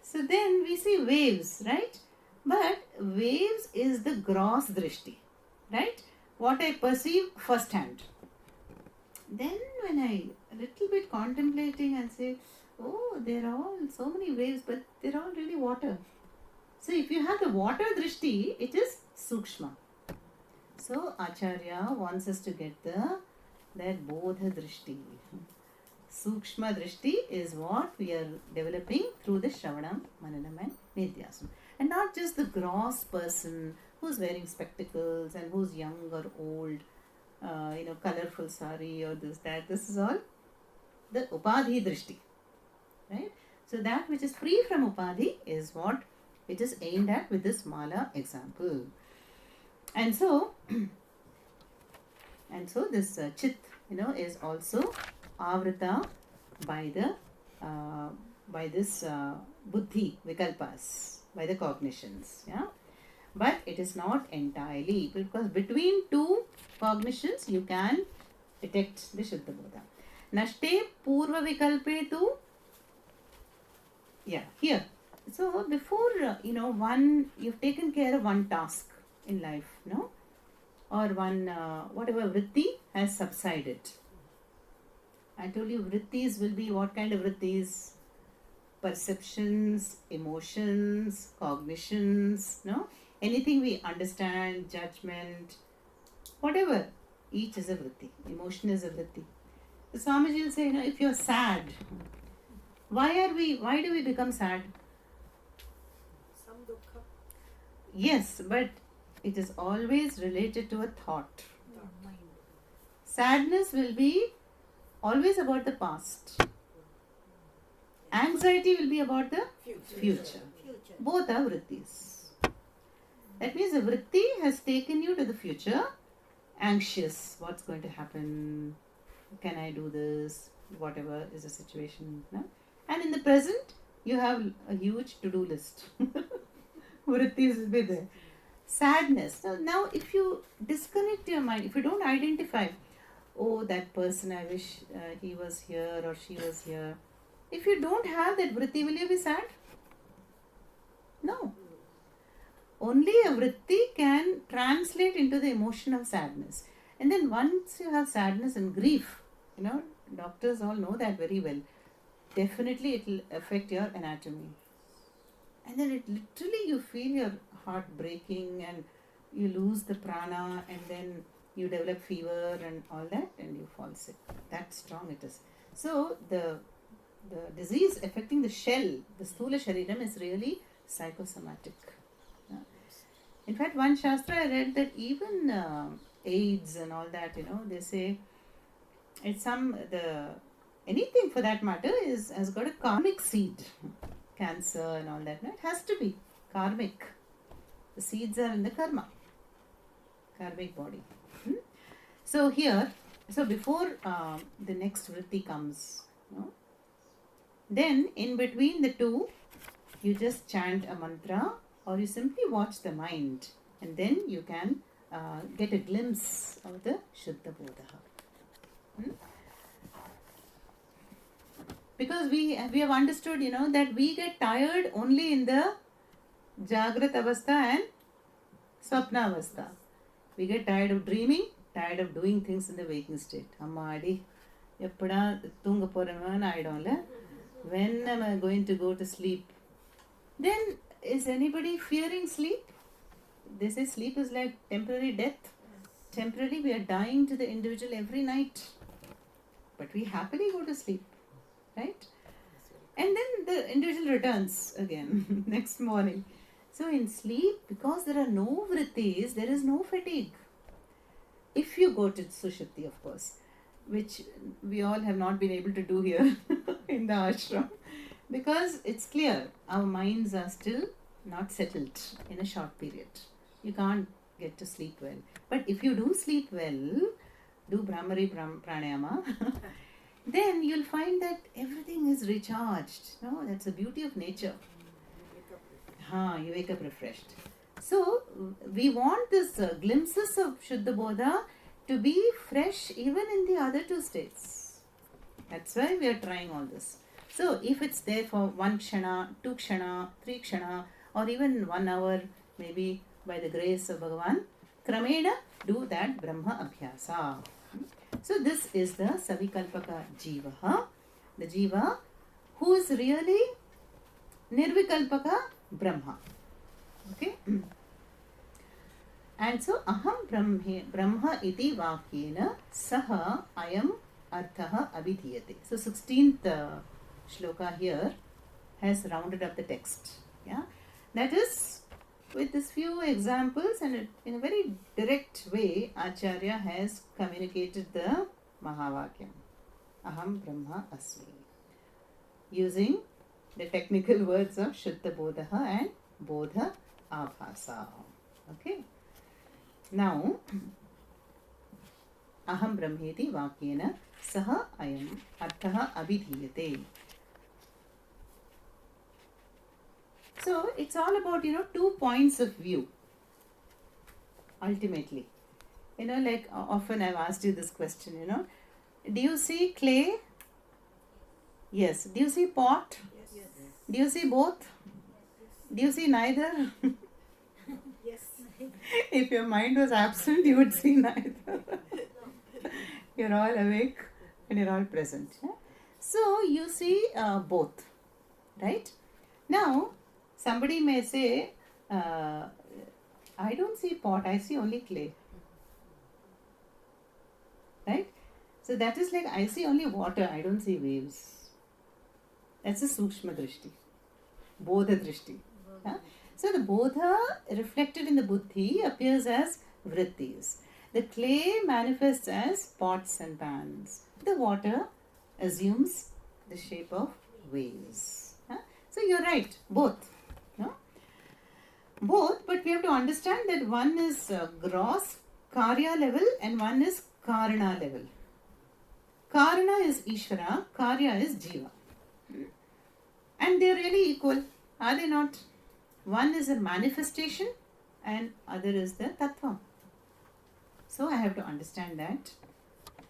So then we see waves, right? But waves is the gross drishti, right? What I perceive first hand. Then when I a little bit contemplating and say, oh, there are all so many waves, but they're all really water. So if you have the water drishti, it is sukshma. So Acharya wants us to get that bodha drishti. Sukshma drishti is what we are developing through the Shravanam, Mananam and Nidhyasam. And not just the gross person who's wearing spectacles and who's young or old, colorful sari or this, that. This is all the upadhi drishti. Right? So that which is free from upadhi is what it is aimed at with this mala example. And so this chit, is also avrita by this buddhi vikalpas, by the cognitions. Yeah, but it is not entirely, because between two cognitions you can detect the Shuddha Bodha. Nashte purva vikalpe tu. Yeah, here. So before you've taken care of one task in life, or one whatever vritti has subsided. I told you vrittis will be what kind of vrittis? Perceptions, emotions, cognitions, anything we understand, judgment, whatever. Each is a vritti. Emotion is a vritti. The Swamiji will say, if you're sad, why do we become sad? Some dukkha. Yes, but it is always related to a thought. Mind. Sadness will be always about the past. Anxiety will be about the future. Both are vrittis. That means a vritti has taken you to the future, anxious. What's going to happen? Can I do this? Whatever is the situation. No? And in the present, you have a huge to-do list. Vrittis will be there. Sadness. So now if you disconnect your mind, if you don't identify, oh, that person, I wish he was here or she was here. If you don't have that vritti, will you be sad? No. Only a vritti can translate into the emotion of sadness. And then once you have sadness and grief, doctors all know that very well. Definitely it will affect your anatomy. And then it literally, you feel your heart breaking and you lose the prana, and then you develop fever and all that, and you fall sick. That strong it is. So the disease affecting the shell, the sthula shariram, is really psychosomatic. In fact, one shastra I read that even AIDS and all that, they say it's anything for that matter has got a karmic seed. Cancer and all that, it has to be karmic. The seeds are in the karmic body. So before the next vritti comes, then in between the two, you just chant a mantra, or you simply watch the mind, and then you can get a glimpse of the Shuddha Bodha. Because we have understood, that we get tired only in the Jagrat Avastha and Swapna Avastha. We get tired of dreaming, tired of doing things in the waking state. Ammadi, eppada thunga porangan aidonla. When am I going to go to sleep? Then is anybody fearing sleep? They say sleep is like temporary death. Temporarily we are dying to the individual every night. But we happily go to sleep. Right? And then the individual returns again next morning. So in sleep, because there are no vrittis, there is no fatigue. If you go to Sushupti, of course, which we all have not been able to do here in the ashram, because it's clear our minds are still not settled in a short period. You can't get to sleep well. But if you do sleep well, do Brahmari Pranayama, then you'll find that everything is recharged. That's the beauty of nature. You wake up refreshed. So we want this glimpses of Shuddha Bodha to be fresh even in the other two states. That's why we are trying all this. So if it's there for 1 kshana, 2 kshana, 3 kshana, or even 1 hour, maybe by the grace of Bhagavan, Kramena, do that Brahma Abhyasa. So this is the Savikalpaka Jiva, the Jiva who is really Nirvikalpaka Brahma. Okay? And so Aham Brahma iti Vakyena Saha Ayam Arthaha Abhidhiyate. So 16th shloka here has rounded up the text. Yeah, that is with these few examples, and in a very direct way, Acharya has communicated the Mahavakyam. Aham Brahma Asmi. Using the technical words of Shuddha Bodha and Bodha Abhasa. Okay. Now, Aham Brahmeti Vakyena Saha Ayam Arthaha Abhidhiyate. So it's all about, 2 points of view. Ultimately, like often I've asked you this question, do you see clay? Yes. Do you see pot? Yes. Do you see both? Do you see neither? Yes. If your mind was absent, you would see neither. You're all awake and you're all present. Yeah? So you see both, right? Now, somebody may say, I don't see pot, I see only clay. Right? So that is like, I see only water, I don't see waves. That's a Sukshma Drishti. Bodha Drishti. Yeah? So the Bodha reflected in the Buddhi appears as Vrittis. The clay manifests as pots and pans. The water assumes the shape of waves. Yeah? So you're right, both. Both, but we have to understand that one is gross Karya level and one is Karana level. Karana is Ishvara, Karya is Jiva. And they're really equal, are they not? One is a manifestation and other is the Tattva. So I have to understand that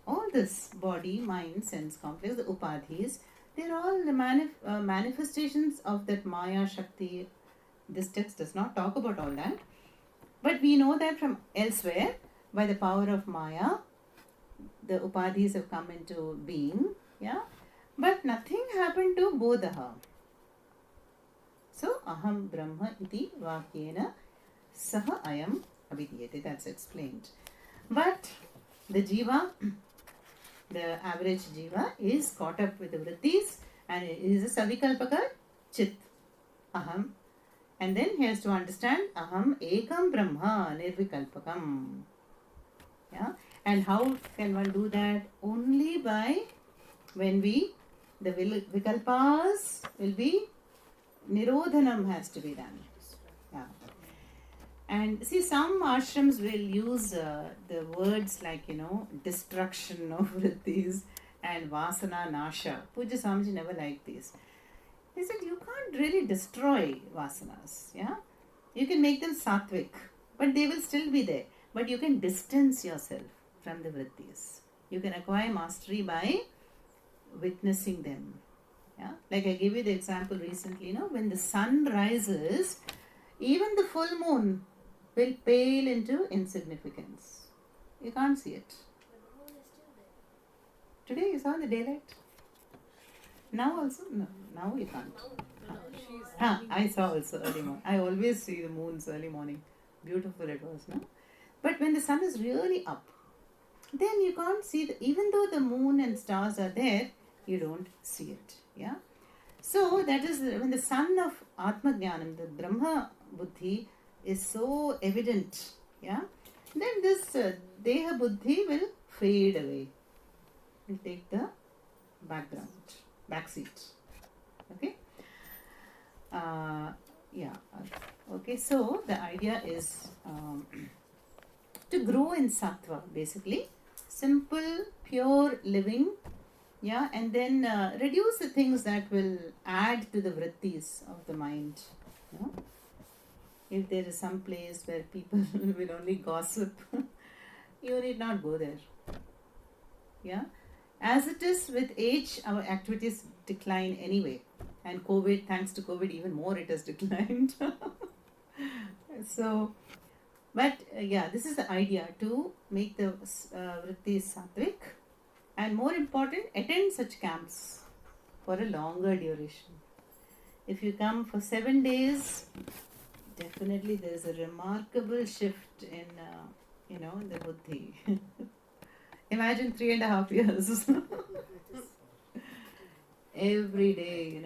all this body, mind, sense complex, the upadhis, They're all the manifestations of that Maya Shakti. This text does not talk about all that, but we know that from elsewhere, by the power of Maya, the upadhis have come into being, yeah. But nothing happened to Bodha. So, aham brahma iti vakyena saha ayam abhidhyate. That's explained. But the jiva, the average jiva, is caught up with the vrittis and is a savikalpaka chit, aham. And then he has to understand aham ekam brahma nirvikalpakam. Yeah. And how can one do that? Only by when the vikalpas will be, nirodhanam has to be done. Yeah. And see, some ashrams will use the words like, destruction of vrittis and vasana nasha. Puja Swamiji never liked these. He said, you can't really destroy vasanas. Yeah. You can make them sattvic, but they will still be there. But you can distance yourself from the vrittis. You can acquire mastery by witnessing them. Yeah, like I gave you the example recently, when the sun rises, even the full moon will pale into insignificance. You can't see it. Today you saw the daylight. Now also? No, now you can't. I saw also early morning. I always see the moons early morning. Beautiful it was, no? But when the sun is really up, then you can't see, even though the moon and stars are there, you don't see it. Yeah. So that is when the sun of Atma Jnanam, the Brahma Buddhi, is so evident. Yeah. Then this Deha Buddhi will fade away. Will take the back seat. Okay. Yeah. Okay. So the idea is to grow in sattva, basically. Simple, pure living. Yeah, and then reduce the things that will add to the vrittis of the mind. If there is some place where people will only gossip, you need not go there. Yeah, as it is with age, our activities decline anyway, and COVID, thanks to COVID, even more it has declined. So, but this is the idea, to make the vrittis sattvic. And more important, attend such camps for a longer duration. If you come for 7 days, definitely there is a remarkable shift in, the buddhi. Imagine 3.5 years. Every day,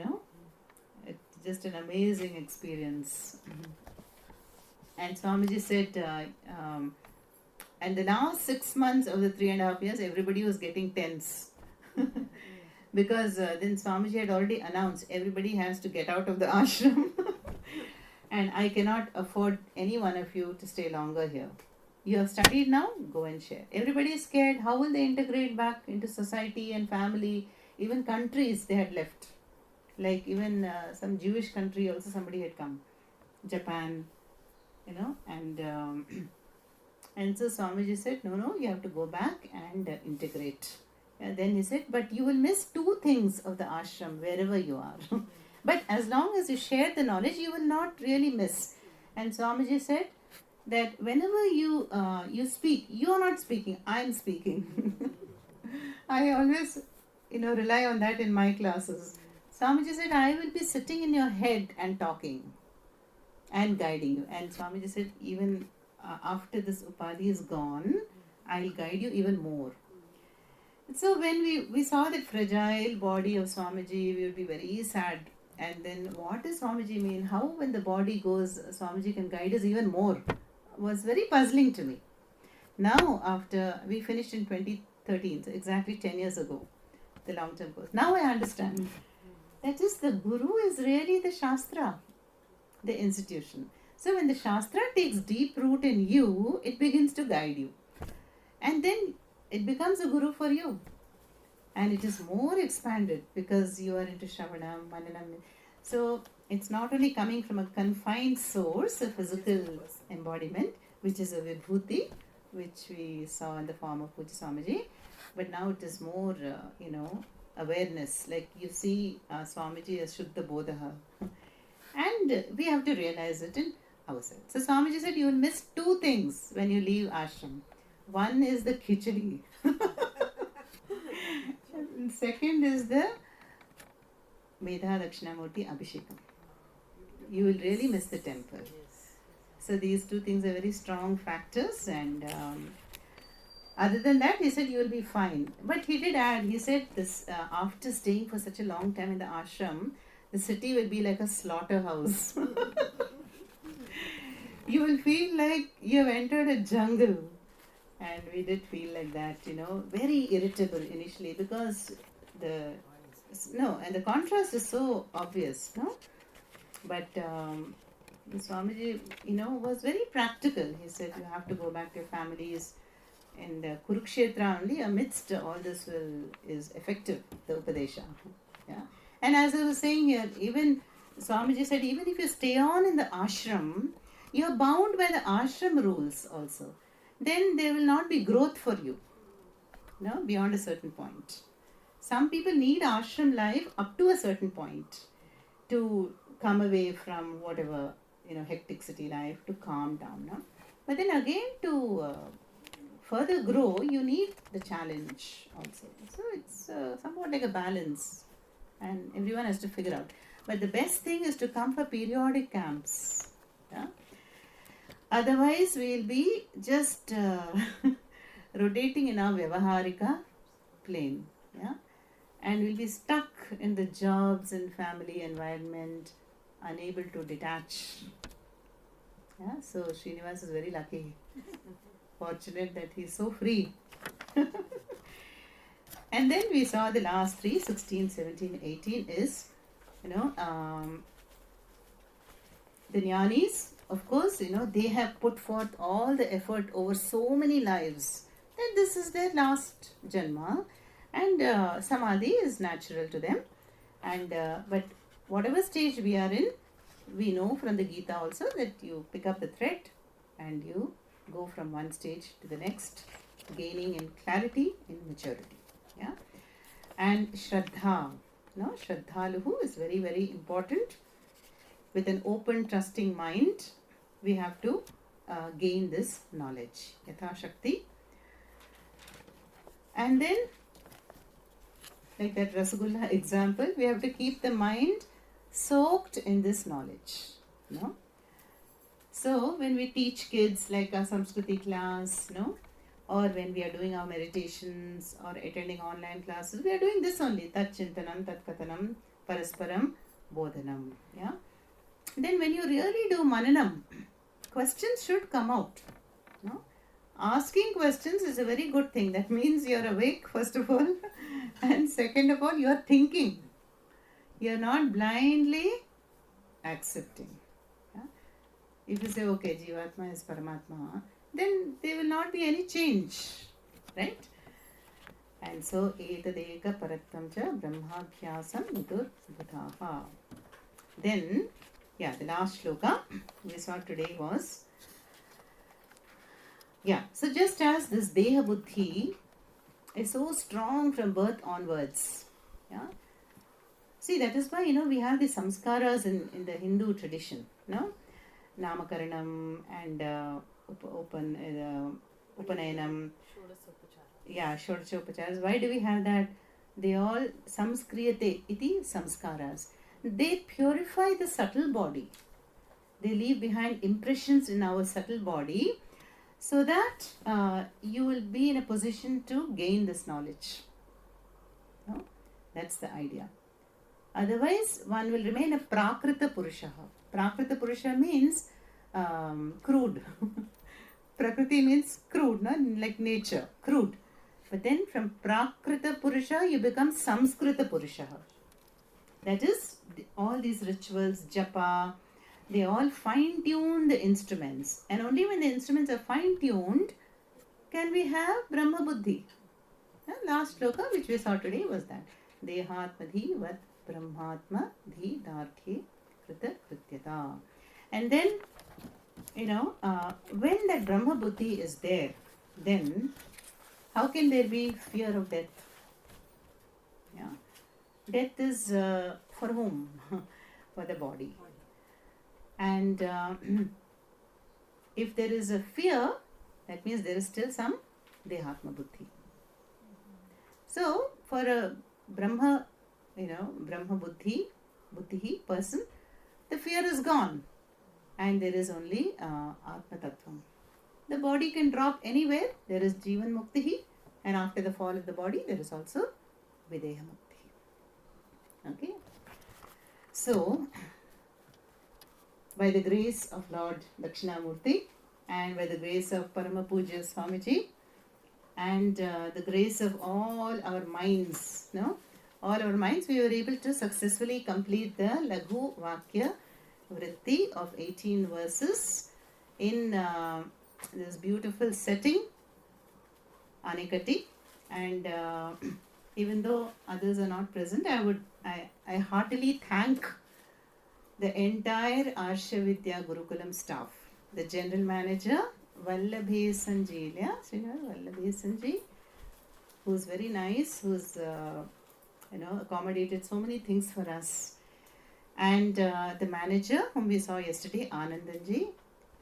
it's just an amazing experience. And Swamiji said, and the last 6 months of the 3.5 years, everybody was getting tense. Because then Swamiji had already announced everybody has to get out of the ashram. And I cannot afford any one of you to stay longer here. You have studied now, go and share. Everybody is scared. How will they integrate back into society and family? Even countries they had left. Like even some Jewish country also somebody had come. Japan, and... And so Swamiji said, no, you have to go back and integrate. And then he said, but you will miss 2 things of the ashram wherever you are. But as long as you share the knowledge, you will not really miss. And Swamiji said that whenever you speak, you are not speaking, I am speaking. I always, rely on that in my classes. Swamiji said, I will be sitting in your head and talking and guiding you. And Swamiji said, even after this upadhi is gone, I'll guide you even more. So when we saw that fragile body of Swamiji, we would be very sad. And then what does Swamiji mean? How when the body goes, Swamiji can guide us even more? Was very puzzling to me. Now after we finished in 2013, so exactly 10 years ago, the long-term course. Now I understand. That is, the Guru is really the Shastra, the institution. So when the Shastra takes deep root in you, it begins to guide you. And then it becomes a Guru for you. And it is more expanded because you are into Shravanam, Mananam. So it's not only coming from a confined source, a physical embodiment, which is a Vibhuti, which we saw in the form of Puja Swamiji. But now it is more, awareness. Like you see Swamiji as Shuddha Bodha. And we have to realize it in ourselves. So Swamiji said you will miss two things when you leave ashram. One is the khichdi. And second is the Medha Dakshinamurti Abhishekam. You will really miss the temple. So these two things are very strong factors, and other than that, he said you will be fine. But he did add, he said this after staying for such a long time in the ashram, the city will be like a slaughterhouse. You will feel like you have entered a jungle. And we did feel like that, very irritable initially because and the contrast is so obvious, no? But Swamiji, was very practical. He said you have to go back to your families. And Kurukshetra only amidst all this is effective, the Upadesha. Yeah. And as I was saying here, even Swamiji said, even if you stay on in the ashram, you are bound by the ashram rules also. Then there will not be growth for you, beyond a certain point. Some people need ashram life up to a certain point to come away from whatever, hectic city life, to calm down. No? But then again, to further grow, you need the challenge also. So it's somewhat like a balance, and everyone has to figure out. But the best thing is to come for periodic camps. Yeah? Otherwise, we'll be just rotating in our Vyavaharika plane. Yeah? And we'll be stuck in the jobs and family environment, unable to detach. Yeah? So Srinivas is very lucky. Fortunate that he's so free. And then we saw the last three, 16, 17, 18 is, the Jnanis, of course, they have put forth all the effort over so many lives that this is their last Janma, and Samadhi is natural to them. And but whatever stage we are in, we know from the Gita also that you pick up the thread and you go from one stage to the next, gaining in clarity, in maturity. Yeah, and Shraddha, Shraddhaluhu is very, very important. With an open, trusting mind, we have to gain this knowledge, Yatha Shakti. And then, like that Rasgulla example, we have to keep the mind soaked in this knowledge. So when we teach kids like a Samskriti class, or when we are doing our meditations or attending online classes, we are doing this only, Tat Chintanam, Tat Kathanam, Parasparam, Bodhanam. Yeah. Then when you really do Mananam, questions should come out. Asking questions is a very good thing. That means you are awake, first of all, and second of all, you are thinking. You are not blindly accepting. If you say, okay, Jivatma is Paramatma, then there will not be any change, right? And so, etadeka parattam cha brahmabhyasam vidur bhutaha. Then, the last shloka we saw today was, so just as this Deha Buddhi is so strong from birth onwards, see, that is why, we have the samskaras in the Hindu tradition, Namakaranam and Upanayanam. Shodachopacharas. Why do we have that? They all samskriyate iti samskaras. They purify the subtle body. They leave behind impressions in our subtle body so that you will be in a position to gain this knowledge. That's the idea. Otherwise, one will remain a prakrita purusha. Prakrita purusha means crude. Prakriti means crude, like nature, crude. But then from prakrita purusha, you become samskrita purusha. That is, all these rituals, japa, they all fine-tune the instruments. And only when the instruments are fine-tuned, can we have Brahma Buddhi. Last shloka which we saw today was that. Dehatmadhi vat brahmatma dhi dharthe krita krityata. And then, when that Brahma Buddhi is there, then how can there be fear of death? Death is for whom? For the body. And if there is a fear, that means there is still some dehatma buddhi. So, for a Brahma, Brahma buddhi person, the fear is gone. And there is only Atma Tattvam. The body can drop anywhere. There is Jivan Mukti. And after the fall of the body, there is also Videha Mukti. Okay? So, by the grace of Lord Dakshinamurti and by the grace of Parama Puja Swamiji and the grace of all our minds, all our minds, we were able to successfully complete the Laghu Vakya Vritti of 18 verses in this beautiful setting, Anikati. And even though others are not present, I heartily thank the entire Arsha Vidya Gurukulam staff, the general manager Vallabhe Sanji, who's very nice, who's accommodated so many things for us, and the manager whom we saw yesterday, Anandanji,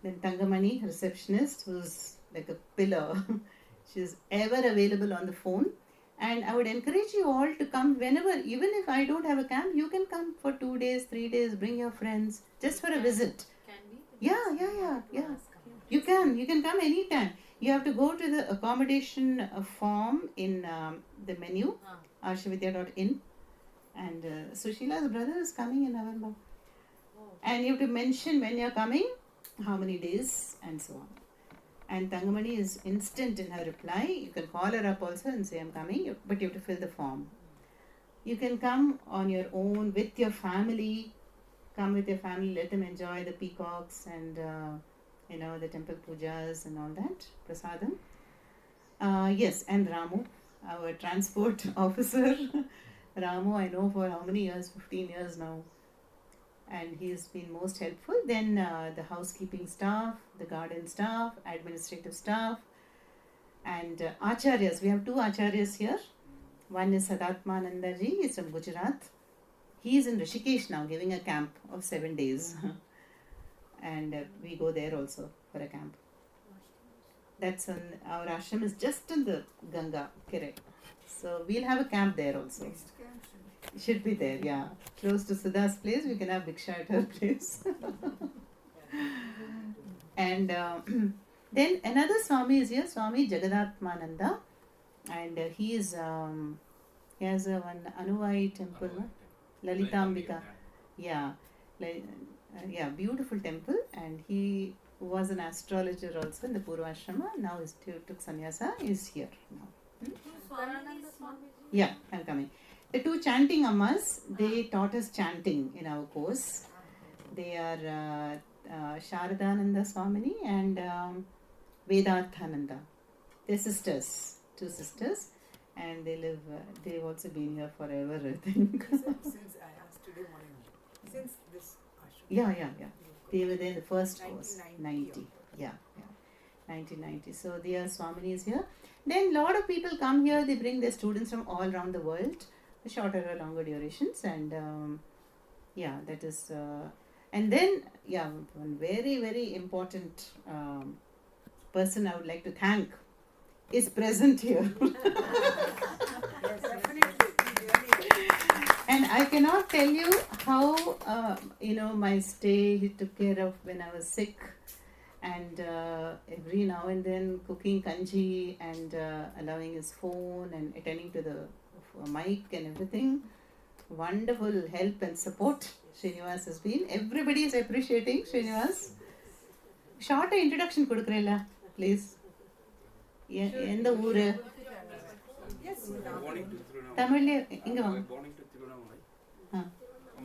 then Tangamani, receptionist, who's like a pillar. She's ever available on the phone. And I would encourage you all to come whenever, even if I don't have a camp, you can come for 2 days, 3 days, bring your friends, just for a visit. Can we? Yeah. You can come anytime. You have to go to the accommodation form in the menu, arshavidya.in. And Sushila's brother is coming in November. And you have to mention when you're coming, how many days, and so on. And Tangamani is instant in her reply. You can call her up also and say, I'm coming, but you have to fill the form. You can come on your own with your family. Come with your family, let them enjoy the peacocks and, the temple pujas and all that, prasadam. Yes, and Ramu, our transport officer. Ramu, I know for how many years? 15 years now. And he's been most helpful. Then the housekeeping staff, the garden staff, administrative staff, and acharyas. We have 2 acharyas here. One is Sadatmanandaji, he's from Gujarat. He is in Rishikesh now, giving a camp of 7 days. And we go there also for a camp. That's our ashram is just in the Ganga, correct. So we'll have a camp there also. Should be there, yeah. Close to Sudha's place, we can have Bhiksha at her place. And then another Swami is here, Swami Jagadatmananda. And he has one Anuvai temple, no? Lalitambika. Yeah. Beautiful temple. And he was an astrologer also in the Purvashrama. Now he took sannyasa, is here now. Yeah, I'm coming. The 2 chanting ammas, they taught us chanting in our course. They are Sharadananda Swamini and Vedarthananda. They're sisters, 2 sisters, and they've also been here forever, I think. Since I asked today morning, since this ashram. Yeah. They were there in the first course, 1990. 1990. So they are Swaminis here. Then lot of people come here, they bring their students from all around the world. Shorter or longer durations, and that is and then one very, very important person I would like to thank is present here. Yes, definitely. And I cannot tell you how my stay he took care of when I was sick, and every now and then cooking kanji and allowing his phone and attending to the mic and everything. Wonderful help and support Srinivas has been. Everybody is appreciating Srinivas. Short introduction kudukrella, please. End the uru. Yes, Tamil inga vaanga.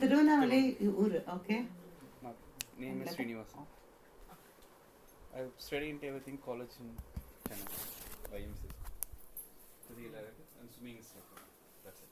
Tiruvannamalai uru, okay. Name is Srinivas. I've studied everything college in Chennai by MCS. And swimming instructor. That's it.